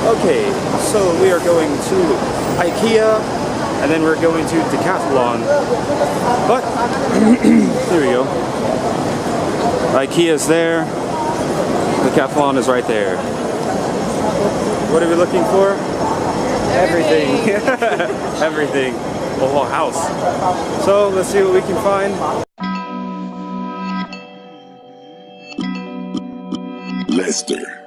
Okay, so we are going to Ikea, and then we're going to Decathlon. But, here we go. Ikea's there, Decathlon is right there. What are we looking for? Everything. Everything. The whole house. So, let's see what we can find. Lezter.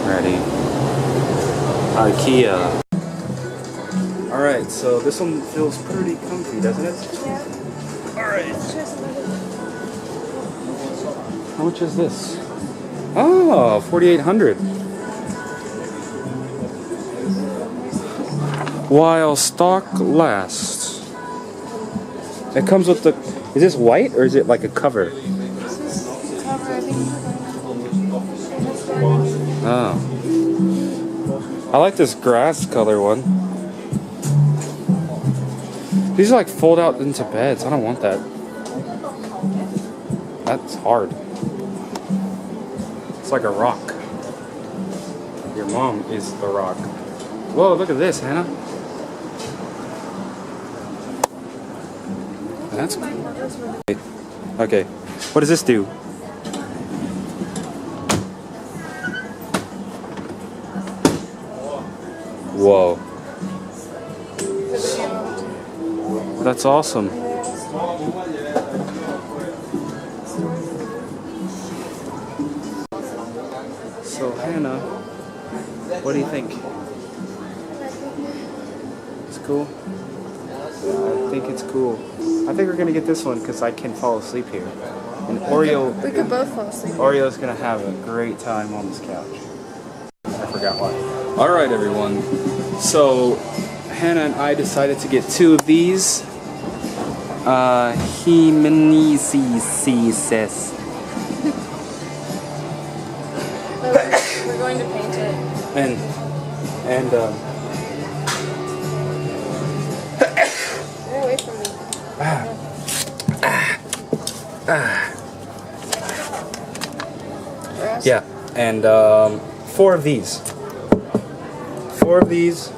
Ready. Ikea. Alright, so this one feels pretty comfy, doesn't it? Yeah. Alright. How much is this? Oh, 4,800. While stock lasts. It comes with the... Is this white or is it like a cover? This is the cover, I think. Oh. I like this grass color one. These are like fold out into beds. I don't want that. That's hard. It's like a rock. Your mom is the rock. Whoa, look at this, Hannah. That's okay. What does this do? Whoa. That's awesome. So Hannah, what do you think? It's cool? I think it's cool. I think we're gonna get this one because I can fall asleep here. And Oreo... We could both fall asleep. Oreo's gonna have a great time on this couch. I forgot why. Alright everyone, so Hannah and I decided to get two of these. He-mini-C-C-sis. We're going to paint it. And Stay away from me. Grass? yeah, and four of these. Four of these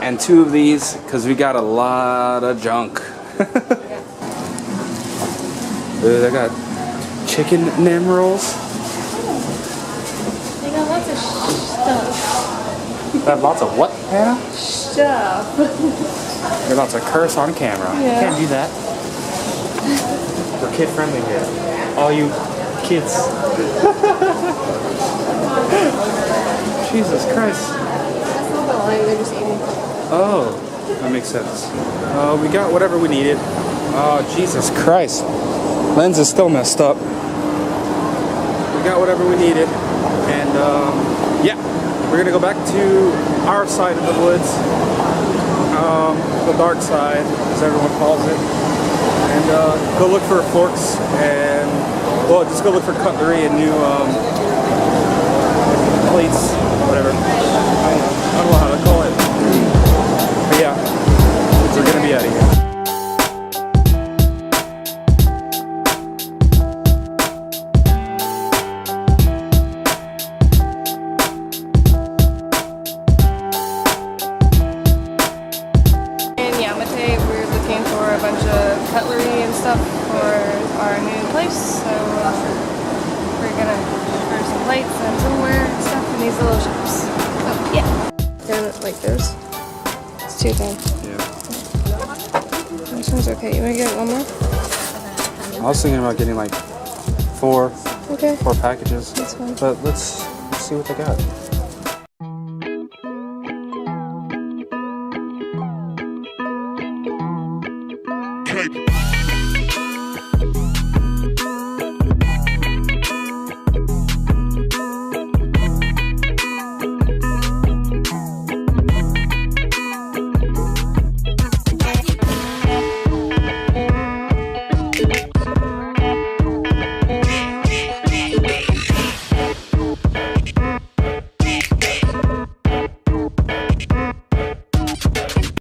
and two of these because we got a lot of junk. Ooh, I got chicken nam rolls. They got lots of stuff. Got lots of what, Hannah? Stuff. You're about to curse on camera. Yeah. You can't do that. We're kid friendly here. All you kids. Jesus Christ. That's not the line, they're just eating. Oh, that makes sense. We got whatever we needed. Oh, Jesus Christ. Lens is still messed up. We got whatever we needed. And, yeah. We're gonna go back to our side of the woods. The dark side, as everyone calls it. And, go look for forks and, well, just go look for cutlery and new, plates, whatever. I don't know how to call it. But yeah, we're gonna be out of here. In Yamate, we're looking for a bunch of cutlery and stuff for our new place. So we're gonna look for some plates and silverware and stuff in these little shops. So yeah. Down it like this. It's too thin. Yeah. This one's okay. You wanna get one more? I was thinking about getting like four Okay. packages. That's fine. But let's see what they got.